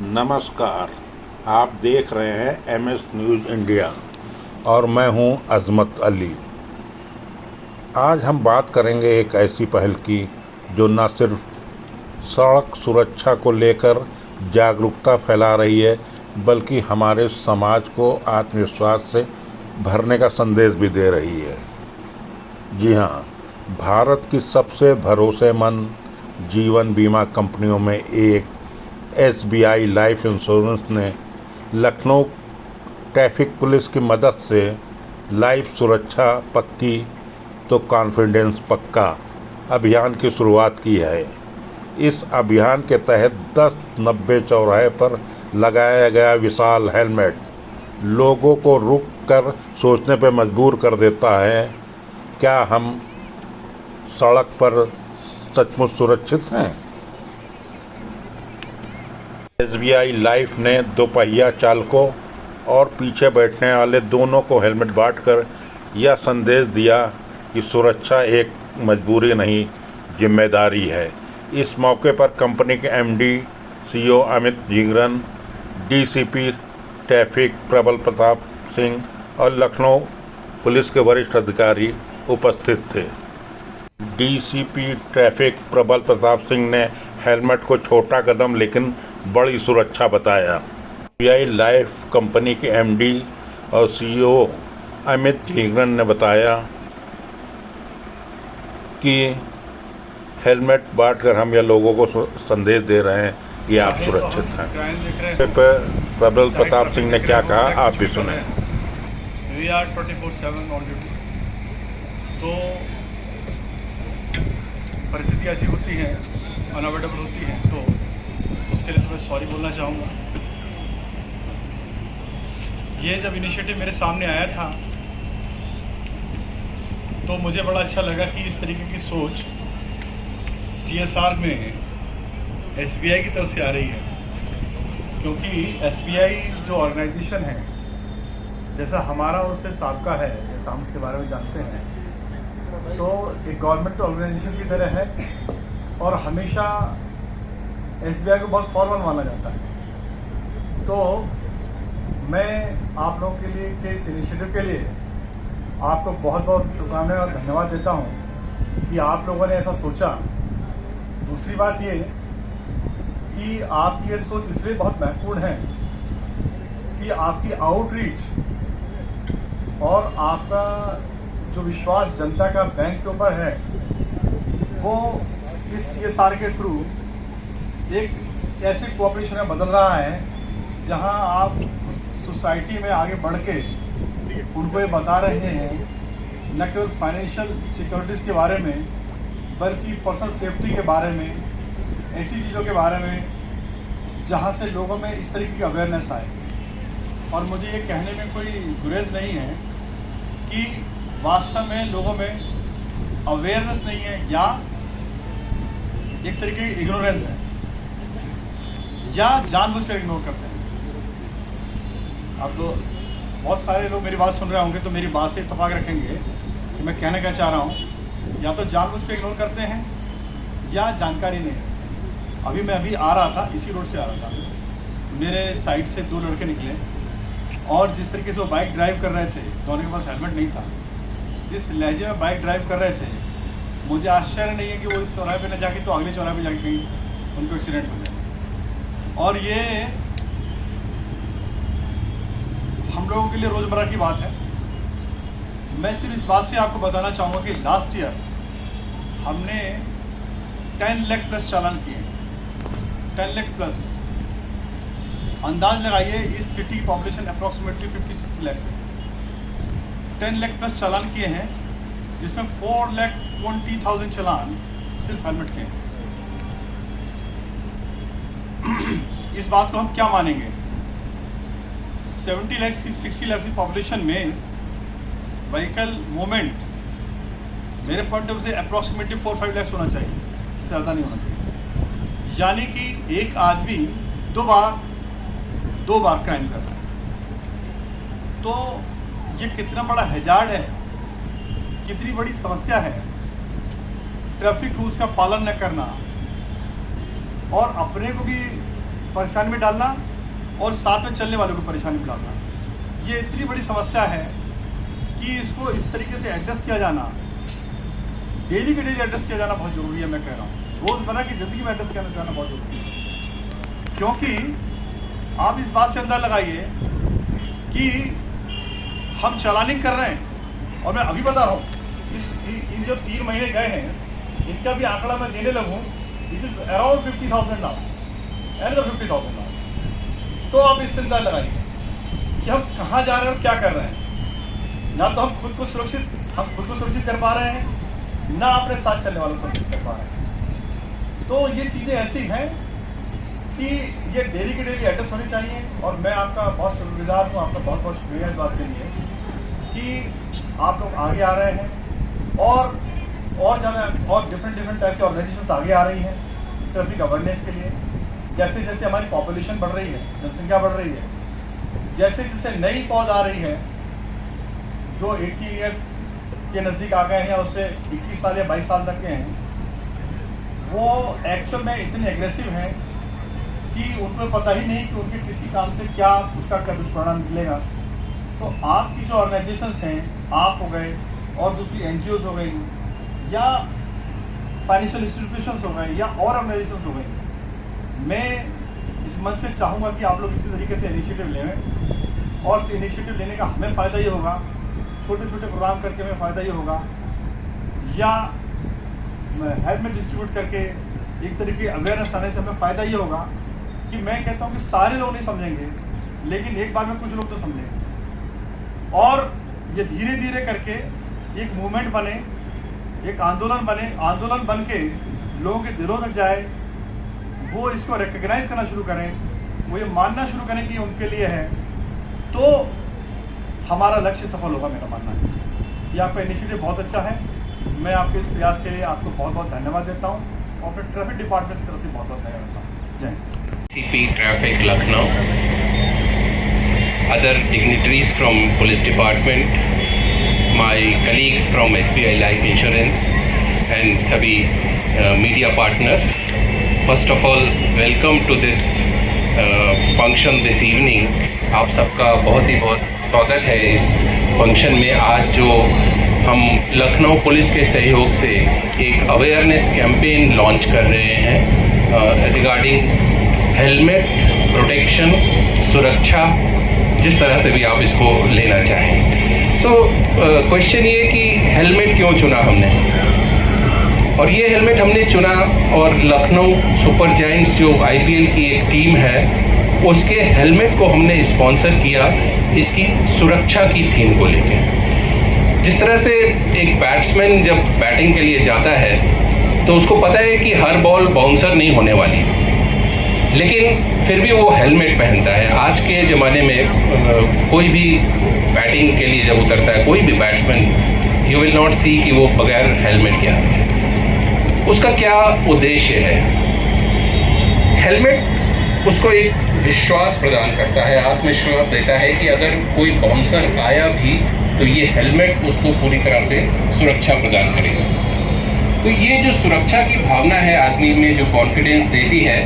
नमस्कार। आप देख रहे हैं MS न्यूज़ इंडिया और मैं हूं अज़मत अली। आज हम बात करेंगे एक ऐसी पहल की जो न सिर्फ सड़क सुरक्षा को लेकर जागरूकता फैला रही है, बल्कि हमारे समाज को आत्मविश्वास से भरने का संदेश भी दे रही है। जी हाँ, भारत की सबसे भरोसेमंद जीवन बीमा कंपनियों में एक SBI लाइफ इंश्योरेंस ने लखनऊ ट्रैफिक पुलिस की मदद से लाइफ सुरक्षा पक्की तो कॉन्फिडेंस पक्का अभियान की शुरुआत की है। इस अभियान के तहत 10-90 चौराहे पर लगाया गया विशाल हेलमेट लोगों को रुक कर सोचने पर मजबूर कर देता है, क्या हम सड़क पर सचमुच सुरक्षित हैं? SBI लाइफ ने दोपहिया चालकों और पीछे बैठने वाले दोनों को हेलमेट बांटकर यह संदेश दिया कि सुरक्षा एक मजबूरी नहीं, जिम्मेदारी है। इस मौके पर कंपनी के MD CEO Amit Jhingran, DCP traffic प्रबल प्रताप सिंह और लखनऊ पुलिस के वरिष्ठ अधिकारी उपस्थित थे। DCP ट्रैफिक प्रबल प्रताप सिंह ने हेलमेट को छोटा कदम लेकिन बड़ी सुरक्षा बताया। SBI लाइफ कंपनी के MD और CEO अमित झिंगरन ने बताया कि हेलमेट बांटकर हम यह लोगों को संदेश दे रहे हैं कि आप सुरक्षित हैं। प्रबल प्रताप सिंह ने क्या कहा, आप भी सुने। We are 24/7 on duty। तो परिस्थिति ऐसी होती हैं, अनअवॉइडेबल होती हैं, तो उसके लिए तो मैं सॉरी बोलना चाहूँगा। ये जब इनिशिएटिव मेरे सामने आया था तो मुझे बड़ा अच्छा लगा कि इस तरीके की सोच CSR में SBI की तरफ से आ रही है, क्योंकि SBI जो ऑर्गेनाइजेशन है, जैसा हमारा उससे साबका है, जैसा हम उसके बारे में जानते हैं, तो एक गवर्नमेंट ऑर्गेनाइजेशन की तरह है और हमेशा SBI को बहुत फॉर्मल माना जाता है। तो मैं आप लोगों के लिए के इस इनिशिएटिव के लिए आपको बहुत बहुत शुभकामनाएं और धन्यवाद देता हूं कि आप लोगों ने ऐसा सोचा। दूसरी बात ये कि आपकी ये सोच इसलिए बहुत महत्वपूर्ण है कि आपकी आउटरीच और आपका जो विश्वास जनता का बैंक के ऊपर है, वो इस CSR के थ्रू एक ऐसे कोऑपरेशन में बदल रहा है जहां आप सोसाइटी में आगे बढ़ के उनको ये बता रहे हैं न केवल फाइनेंशियल सिक्योरिटीज़ के बारे में, बल्कि पर्सनल सेफ्टी के बारे में, ऐसी चीज़ों के बारे में जहां से लोगों में इस तरीके की अवेयरनेस आए। और मुझे ये कहने में कोई गुरेज नहीं है कि वास्तव में लोगों में अवेयरनेस नहीं है या एक तरीके की इग्नोरेंस है या जानबूझकर इग्नोर करते हैं। अब तो बहुत सारे लोग मेरी बात सुन रहे होंगे तो मेरी बात से इत्तेफाक रखेंगे कि मैं कहना क्या चाह रहा हूँ, या तो जानबूझकर इग्नोर करते हैं या जानकारी नहीं है। अभी आ रहा था, इसी रोड से आ रहा था, मेरे साइड से 2 लड़के निकले और जिस तरीके से वो बाइक ड्राइव कर रहे थे, दोनों के पास हेलमेट नहीं था, जिस लहजे में बाइक ड्राइव कर रहे थे, मुझे आश्चर्य नहीं है कि वो इस चौराहे पे न जाके तो अगले चौराहे पे जाके कहीं उनको एक्सीडेंट हो जाए। और ये हम लोगों के लिए रोज़मर्रा की बात है। मैं सिर्फ इस बात से आपको बताना चाहूँगा कि लास्ट ईयर हमने 10 लाख प्लस चालान किए। 10 लाख प्लस, अंदाज लगाइए इस सिटी की पॉपुलेशन अप्रॉक्सीमेटली 50-60 लाख है। 10 लाख प्लस चालान किए हैं, जिसमें 4,20,000 चालान सिर्फ हेलमेट के हैं। इस बात को हम क्या मानेंगे? 70 लाख 60 लाख की पॉपुलेशन में व्हीकल मूवमेंट मेरे पॉइंट ऑफ से अप्रॉक्सीमेटली 4-5 लाख होना चाहिए, इससे ज़्यादा नहीं होना चाहिए। यानी कि एक आदमी दो बार क्राइम कर रहा है। तो ये कितना बड़ा हैजार्ड है, कितनी बड़ी समस्या है। ट्रैफिक रूल्स का पालन न करना और अपने को भी परेशानी में डालना और साथ में चलने वालों को परेशानी में डालना, ये इतनी बड़ी समस्या है कि इसको इस तरीके से एड्रेस किया जाना, डेली के डेली एड्रेस किया जाना बहुत ज़रूरी है। मैं कह रहा हूँ रोज़मर्रा की ज़िंदगी में एड्रेस किया जाना बहुत ज़रूरी है, क्योंकि आप इस बात से अंदाज़ा लगाइए कि हम चलानिंग कर रहे हैं और मैं अभी बता रहा हूँ इन जो 3 महीने गए हैं इनका भी आंकड़ा मैं देने लगूँ, it is around 50,000 now, and 50,000 now. तो आप इससे अंदाजा लगाइए कि हम कहाँ जा रहे हैं और क्या कर रहे हैं। ना तो हम खुद को सुरक्षित कर पा रहे हैं, ना अपने साथ चलने वालों को सुरक्षित कर पा रहे हैं। तो ये चीज़ें ऐसी हैं कि ये डेली के डेली एड्रेस होनी चाहिए। और मैं आपका बहुत शुक्रगुजार हूँ, आपका बहुत बहुत शुक्रिया इस बात के लिए कि आप लोग आगे आ रहे हैं और ज़्यादा और डिफरेंट टाइप के ऑर्गेनाइजेशन आगे आ रही हैं ट्रैफिक अवेयरनेस के लिए। जैसे जैसे हमारी पॉपुलेशन बढ़ रही है, जनसंख्या बढ़ रही है, जैसे जैसे नई पौध आ रही है जो 80 ईयर्स के नज़दीक आ गए हैं या उससे 21 साल या 22 साल तक के हैं, वो एक्चुअल में इतने एग्रेसिव हैं कि उनको पता ही नहीं कि उनके किसी काम से क्या उसका दुष्परिणाम मिलेगा। तो आपकी जो ऑर्गेनाइजेशंस हैं, आप हो गए और दूसरी NGOs हो गई या फाइनेंशियल इंस्टीट्यूशंस हो गए या और ऑर्गेनाइजेशंस हो गई, मैं इस मन से चाहूँगा कि आप लोग इसी तरीके से इनिशिएटिव लें। और इनिशिएटिव लेने का हमें फ़ायदा ये होगा, छोटे छोटे प्रोग्राम करके हमें फ़ायदा ये होगा, या हेल्मेट डिस्ट्रीब्यूट करके एक तरीके अवेयरनेस आने से हमें फ़ायदा ये होगा कि मैं कहता हूँ कि सारे लोग नहीं समझेंगे, लेकिन एक बार में कुछ लोग तो समझेंगे। और ये धीरे धीरे करके एक मूवमेंट बने, एक आंदोलन बने, आंदोलन बन के लोगों के दिलों तक जाए, वो इसको रिकग्नाइज करना शुरू करें, वो ये मानना शुरू करें कि उनके लिए है, तो हमारा लक्ष्य सफल होगा। मेरा मानना है ये आपका इनिशिएटिव बहुत अच्छा है। मैं आपके इस प्रयास के लिए आपको बहुत बहुत धन्यवाद देता हूँ और फिर ट्रैफिक डिपार्टमेंट की तरफ से बहुत बहुत धन्यवाद देता हूँ। जय Hind. CP Traffic Lucknow, other dignitaries from Police Department, my colleagues from SBI Life Insurance and सभी media partner. First of all, welcome to this function this evening. आप सबका बहुत स्वागत है इस फंक्शन में। आज जो हम लखनऊ पुलिस के सहयोग से एक अवेयरनेस कैंपेन लॉन्च कर रहे हैं रिगार्डिंग हेलमेट प्रोटेक्शन, सुरक्षा, जिस तरह से भी आप इसको लेना चाहें। सो क्वेश्चन ये कि हेलमेट क्यों चुना हमने, और ये हेलमेट हमने चुना और लखनऊ सुपर जायंट्स जो IPL की एक टीम है उसके हेलमेट को हमने स्पॉन्सर किया इसकी सुरक्षा की थीम को लेके। जिस तरह से एक बैट्समैन जब बैटिंग के लिए जाता है तो उसको पता है कि हर बॉल बाउंसर नहीं होने वाली, लेकिन फिर भी वो हेलमेट पहनता है। आज के ज़माने में कोई भी बैटिंग के लिए जब उतरता है, कोई भी बैट्समैन, यू विल नॉट सी कि वो बगैर हेलमेट के आते हैं। उसका क्या उद्देश्य है? हेलमेट उसको एक विश्वास प्रदान करता है, आत्मविश्वास देता है कि अगर कोई बाउंसर आया भी तो ये हेलमेट उसको पूरी तरह से सुरक्षा प्रदान करेगा। तो ये जो सुरक्षा की भावना है आदमी में, जो कॉन्फिडेंस देती है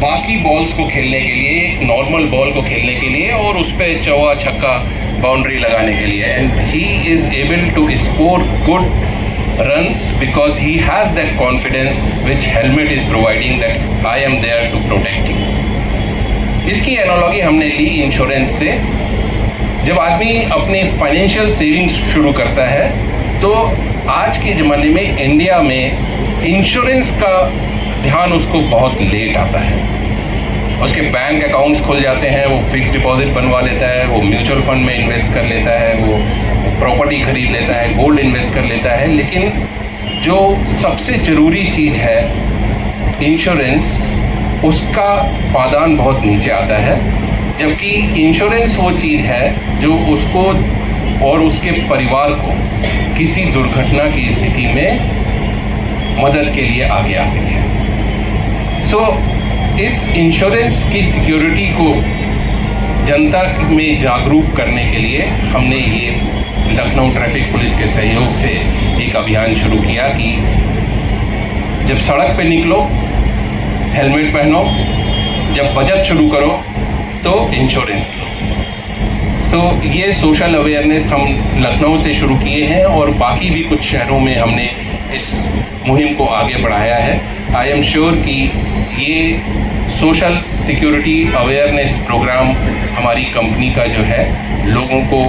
बाकी बॉल्स को खेलने के लिए, एक नॉर्मल बॉल को खेलने के लिए और उस पर चौका छक्का बाउंड्री लगाने के लिए, and he is able to score good runs because he has that confidence which helmet is providing, that I am there to protect you. इसकी एनालॉजी हमने ली इंश्योरेंस से। जब आदमी अपनी फाइनेंशियल सेविंग्स शुरू करता है तो आज के ज़माने में इंडिया में इंश्योरेंस का ध्यान उसको बहुत लेट आता है। उसके बैंक अकाउंट्स खुल जाते हैं, वो फिक्स डिपॉजिट बनवा लेता है, वो म्यूचुअल फंड में इन्वेस्ट कर लेता है, वो प्रॉपर्टी खरीद लेता है, गोल्ड इन्वेस्ट कर लेता है, लेकिन जो सबसे ज़रूरी चीज़ है इंश्योरेंस, उसका पादान बहुत नीचे आता है। जबकि इंश्योरेंस वो चीज़ है जो उसको और उसके परिवार को किसी दुर्घटना की स्थिति में मदद के लिए आगे आती है। सो इस इंश्योरेंस की सिक्योरिटी को जनता में जागरूक करने के लिए हमने ये लखनऊ ट्रैफिक पुलिस के सहयोग से एक अभियान शुरू किया कि जब सड़क पे निकलो हेलमेट पहनो, जब बचत शुरू करो तो इंश्योरेंस लो। सो ये सोशल अवेयरनेस हम लखनऊ से शुरू किए हैं और बाकी भी कुछ शहरों में हमने इस मुहिम को आगे बढ़ाया है। आई एम श्योर कि ये सोशल सिक्योरिटी अवेयरनेस प्रोग्राम हमारी कंपनी का जो है लोगों को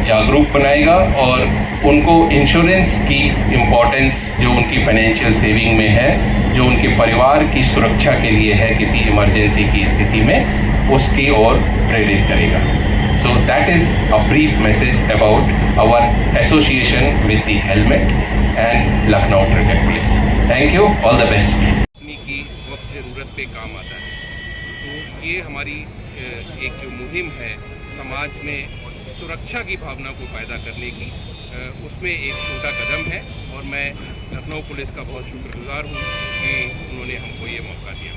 जागरूक बनाएगा और उनको इंश्योरेंस की इम्पोर्टेंस जो उनकी फाइनेंशियल सेविंग में है, जो उनके परिवार की सुरक्षा के लिए है किसी इमरजेंसी की स्थिति में, उसकी ओर प्रेरित करेगा। So that is a brief message about our association with the helmet and Lucknow Traffic Police. Thank you, all the best. की वक्त ज़रूरत पे काम आता है। तो ये हमारी एक जो मुहिम है समाज में सुरक्षा की भावना को पैदा करने की, उसमें एक छोटा कदम है और मैं लखनऊ पुलिस का बहुत शुक्रगुजार हूँ कि उन्होंने हमको ये मौका दिया।